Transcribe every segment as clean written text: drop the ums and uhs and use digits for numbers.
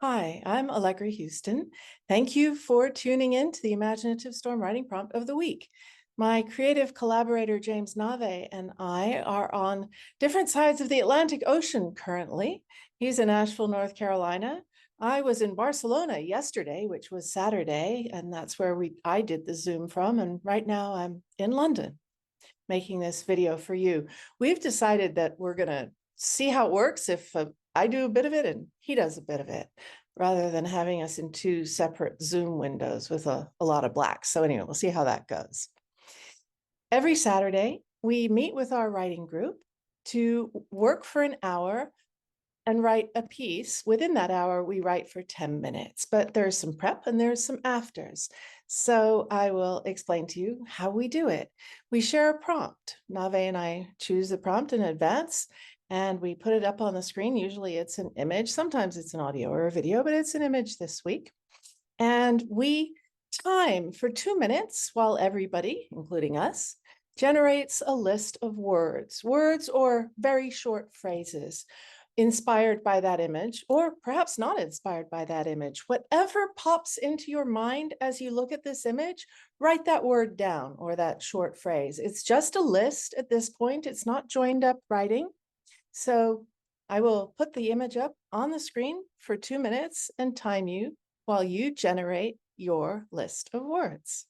Hi, I'm Allegra Houston. Thank you for tuning in to the Imaginative Storm Writing Prompt of the Week. My creative collaborator, James Nave, and I are on different sides of the Atlantic Ocean currently. He's in Asheville, North Carolina. I was in Barcelona yesterday, which was Saturday, and that's where I did the Zoom from. And right now I'm in London making this video for you. We've decided that we're going to see how it works if I do a bit of it and he does a bit of it, rather than having us in two separate Zoom windows with a lot of black. So anyway, we'll see how that goes. Every Saturday, we meet with our writing group to work for an hour and write a piece. Within that hour, we write for 10 minutes, but there's some prep and there's some afters. So I will explain to you how we do it. We share a prompt. Nave and I choose the prompt in advance and we put it up on the screen. Usually it's an image. Sometimes it's an audio or a video, but it's an image this week. And we time for 2 minutes while everybody, including us, generates a list of words or very short phrases inspired by that image, or perhaps not inspired by that image. Whatever pops into your mind as you look at this image, write that word down or that short phrase. It's just a list at this point. It's not joined up writing. So I will put the image up on the screen for 2 minutes and time you while you generate your list of words.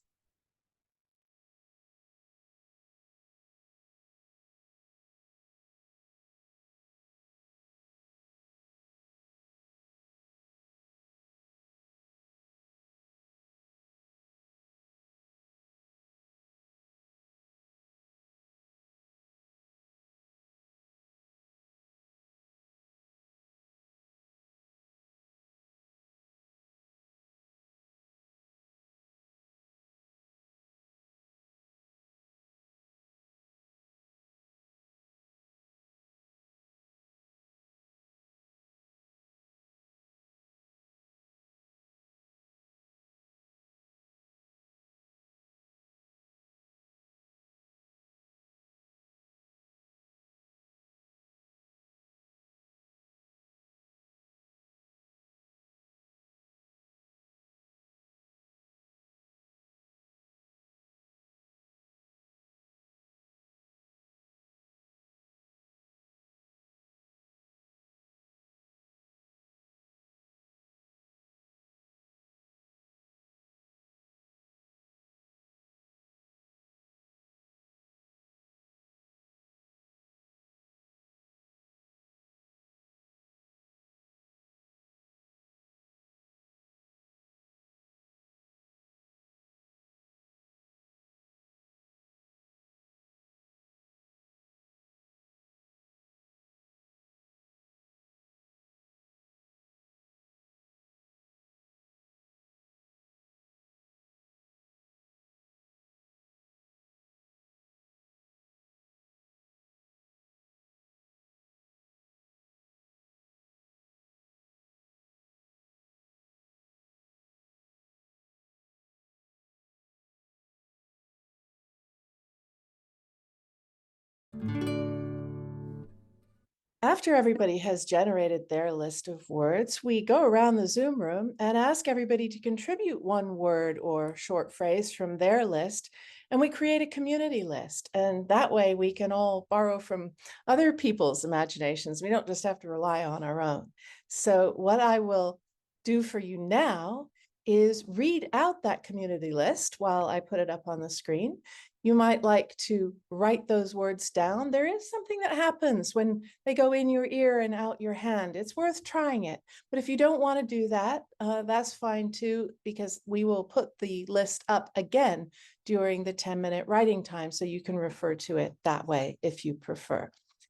After everybody has generated their list of words, we go around the Zoom room and ask everybody to contribute one word or short phrase from their list, and we create a community list. And that way we can all borrow from other people's imaginations. We don't just have to rely on our own. So what I will do for you now is read out that community list while I put it up on the screen. You might like to write those words down. There is something that happens when they go in your ear and out your hand. It's worth trying it. But if you don't want to do that, that's fine too, because we will put the list up again during the 10-minute writing time, so you can refer to it that way if you prefer.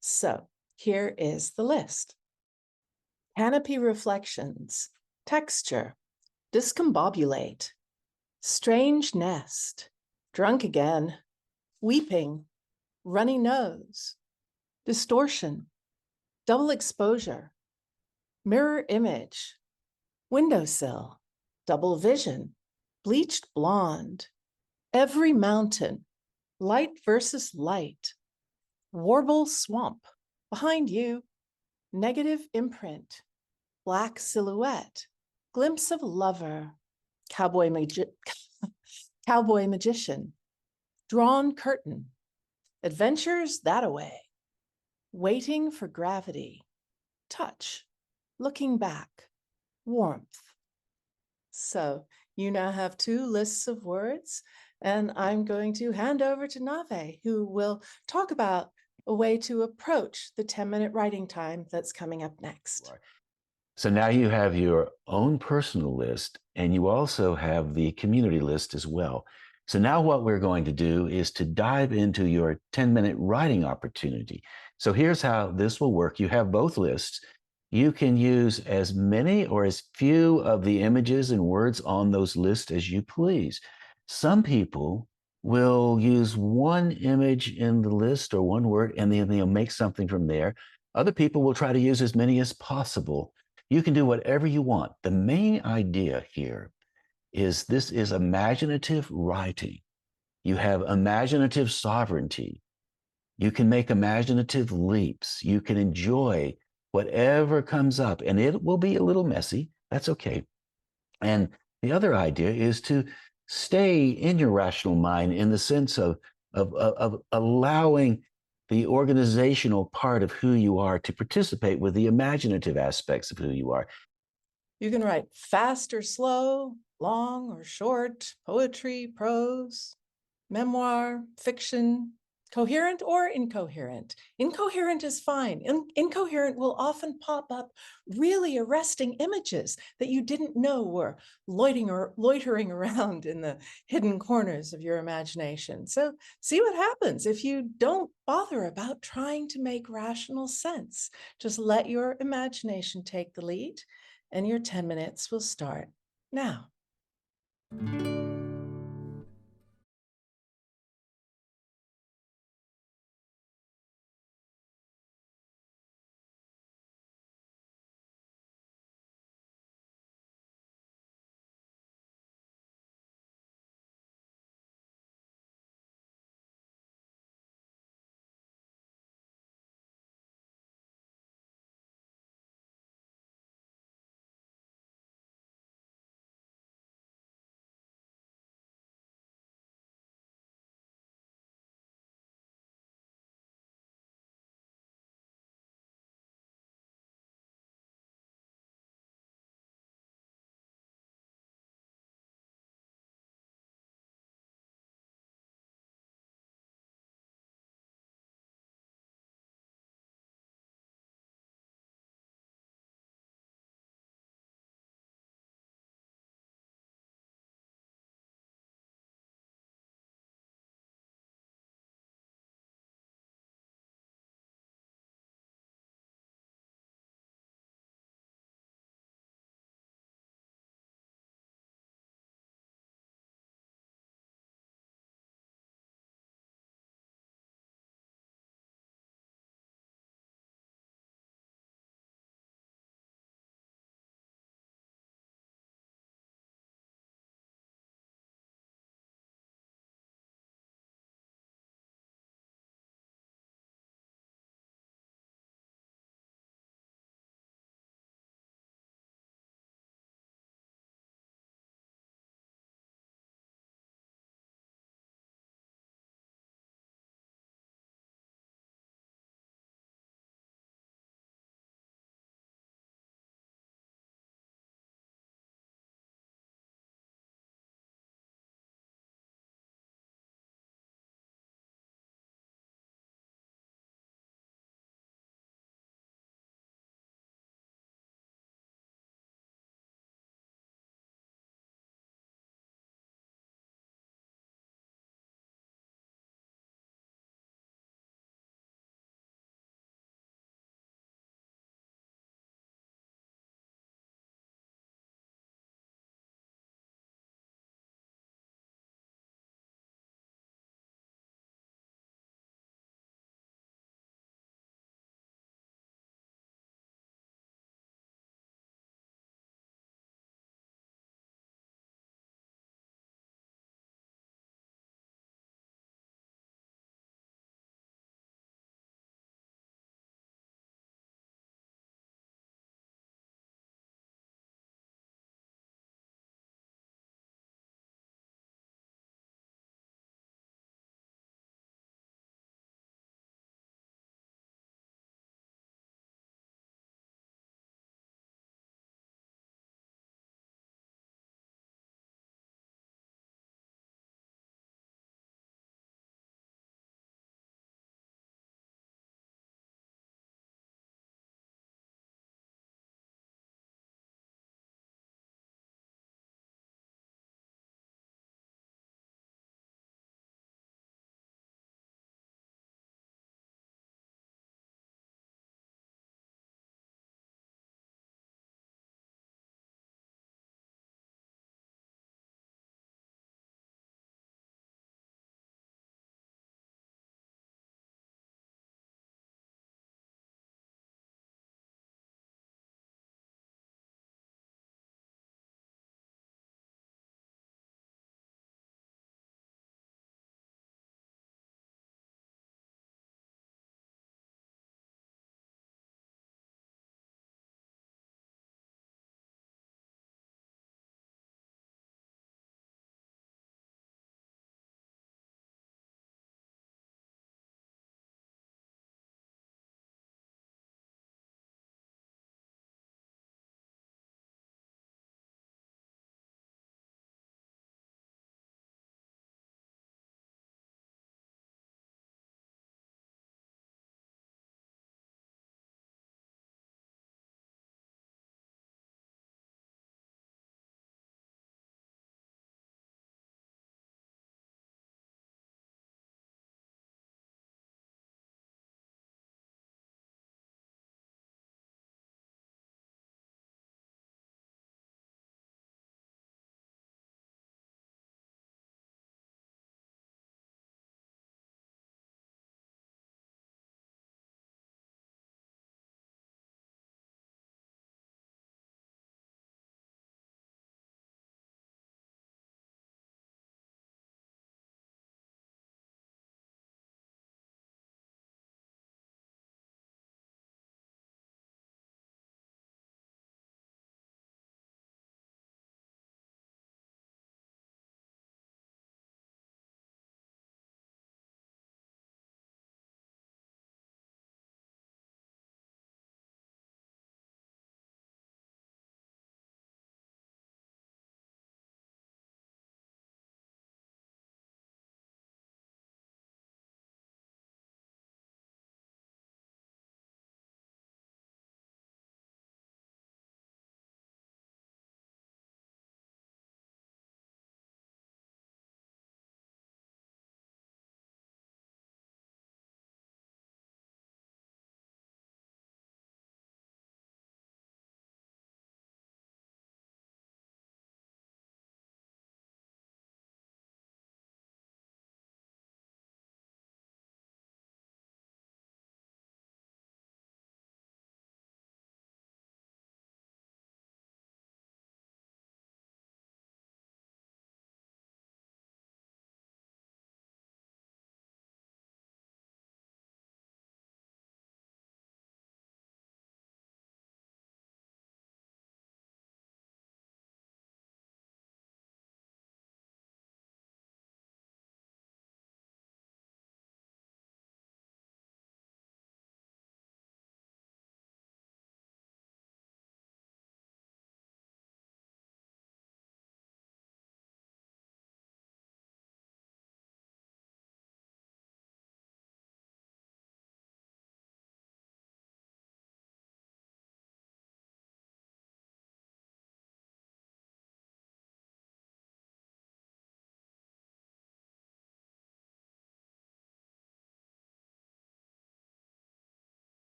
So here is the list. Canopy reflections, texture, discombobulate, strange nest, drunk again, weeping, runny nose, distortion, double exposure, mirror image, windowsill, double vision, bleached blonde, every mountain, light versus light, warble swamp, behind you, negative imprint, black silhouette, glimpse of lover, cowboy, cowboy magician, drawn curtain, adventures that-a-way, waiting for gravity, touch, looking back, warmth. So you now have 2 lists of words, and I'm going to hand over to Nave, who will talk about a way to approach the 10-minute writing time that's coming up next. Right. So now you have your own personal list, and you also have the community list as well. So now what we're going to do is to dive into your 10-minute writing opportunity. So here's how this will work. You have both lists. You can use as many or as few of the images and words on those lists as you please. Some people will use one image in the list or one word, and then they'll make something from there. Other people will try to use as many as possible. You can do whatever you want. The main idea here is this is imaginative writing. You have imaginative sovereignty. You can make imaginative leaps. You can enjoy whatever comes up, and it will be a little messy. That's okay. And the other idea is to stay in your rational mind in the sense of allowing the organizational part of who you are to participate with the imaginative aspects of who you are. You can write fast or slow, long or short, poetry, prose, memoir, fiction, coherent or incoherent. Incoherent is fine. Incoherent will often pop up really arresting images that you didn't know were loitering around in the hidden corners of your imagination. So see what happens if you don't bother about trying to make rational sense. Just let your imagination take the lead, and your 10 minutes will start now.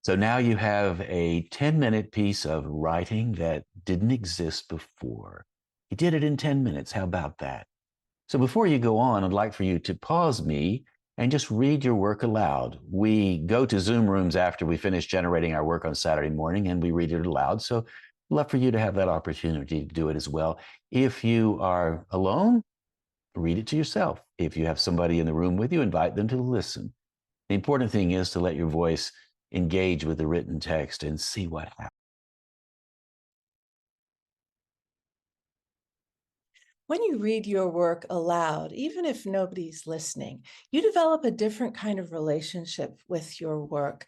So now you have a 10-minute piece of writing that didn't exist before. You did it in 10 minutes. How about that? So before you go on, I'd like for you to pause me and just read your work aloud. We go to Zoom rooms after we finish generating our work on Saturday morning, and we read it aloud. So I'd love for you to have that opportunity to do it as well. If you are alone, read it to yourself. If you have somebody in the room with you, invite them to listen. The important thing is to let your voice engage with the written text and see what happens. When you read your work aloud, even if nobody's listening, you develop a different kind of relationship with your work.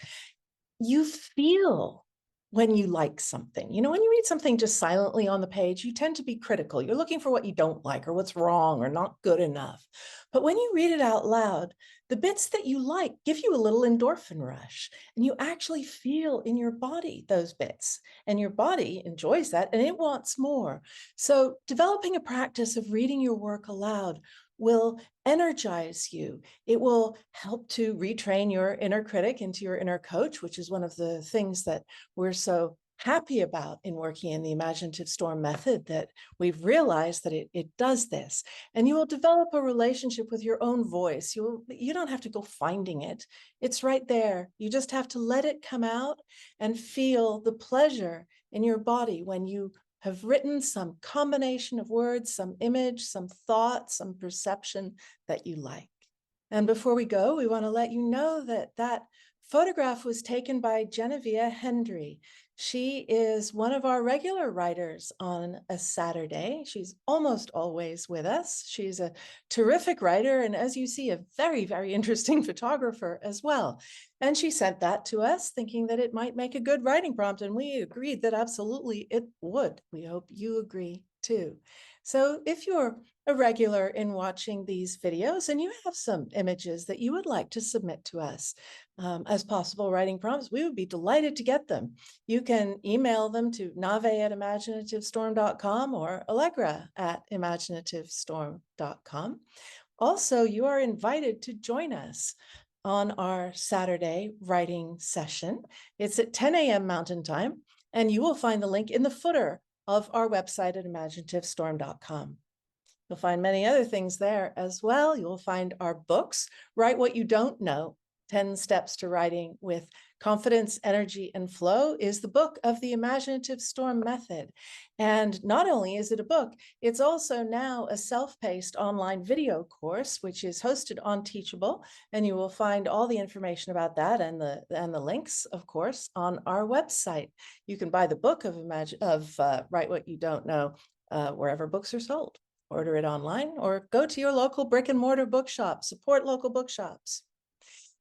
You feel when you like something. You know, when you read something just silently on the page, you tend to be critical. You're looking for what you don't like or what's wrong or not good enough. But when you read it out loud, the bits that you like give you a little endorphin rush, and you actually feel in your body those bits, and your body enjoys that and it wants more. So developing a practice of reading your work aloud will energize you. It will help to retrain your inner critic into your inner coach, which is one of the things that we're so happy about in working in the Imaginative Storm method, that we've realized that it does this. And you will develop a relationship with your own voice. You don't have to go finding it. It's right there. You just have to let it come out and feel the pleasure in your body when you have written some combination of words, some image, some thought, some perception that you like. And before we go, we want to let you know that that photograph was taken by Genevia Hendry. She is one of our regular writers on a Saturday. She's almost always with us. She's a terrific writer, and as you see, a very, very interesting photographer as well. And she sent that to us thinking that it might make a good writing prompt, and we agreed that absolutely it would. We hope you agree too. So if you're a regular in watching these videos and you have some images that you would like to submit to us as possible writing prompts, we would be delighted to get them. You can email them to nave@imaginativestorm.com or allegra@imaginativestorm.com. Also, you are invited to join us on our Saturday writing session. It's at 10 a.m. Mountain Time, and you will find the link in the footer of our website at imaginativestorm.com. You'll find many other things there as well. You'll find our books, Write What You Don't Know, 10 Steps to Writing with Confidence, Energy, and Flow is the book of the Imaginative Storm method. And not only is it a book, it's also now a self-paced online video course, which is hosted on Teachable. And you will find all the information about that and the links, of course, on our website. You can buy the book of Write What You Don't Know wherever books are sold. Order it online or go to your local brick and mortar bookshop. Support local bookshops.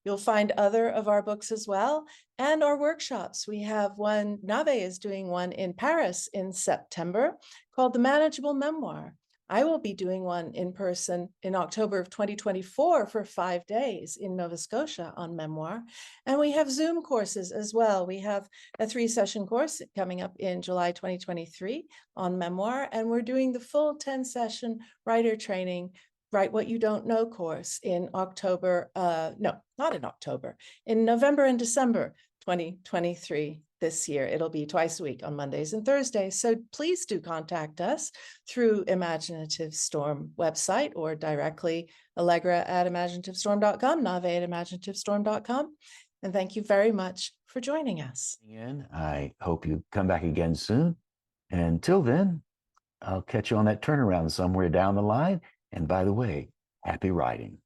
You'll find other of our books as well, and our workshops. We have one, Nave is doing one in Paris in September called The Manageable Memoir. I will be doing one in person in October of 2024 for 5 days in Nova Scotia on memoir. And we have Zoom courses as well. We have a 3-session course coming up in July 2023 on memoir, and we're doing the full 10-session writer training Write What You Don't Know course in October, no, not in October, in November and December 2023 this year. It'll be twice a week on Mondays and Thursdays. So please do contact us through Imaginative Storm website or directly allegra@imaginativestorm.com, nave@imaginativestorm.com. And thank you very much for joining us. I hope you come back again soon. Until then, I'll catch you on that turnaround somewhere down the line. And by the way, happy writing.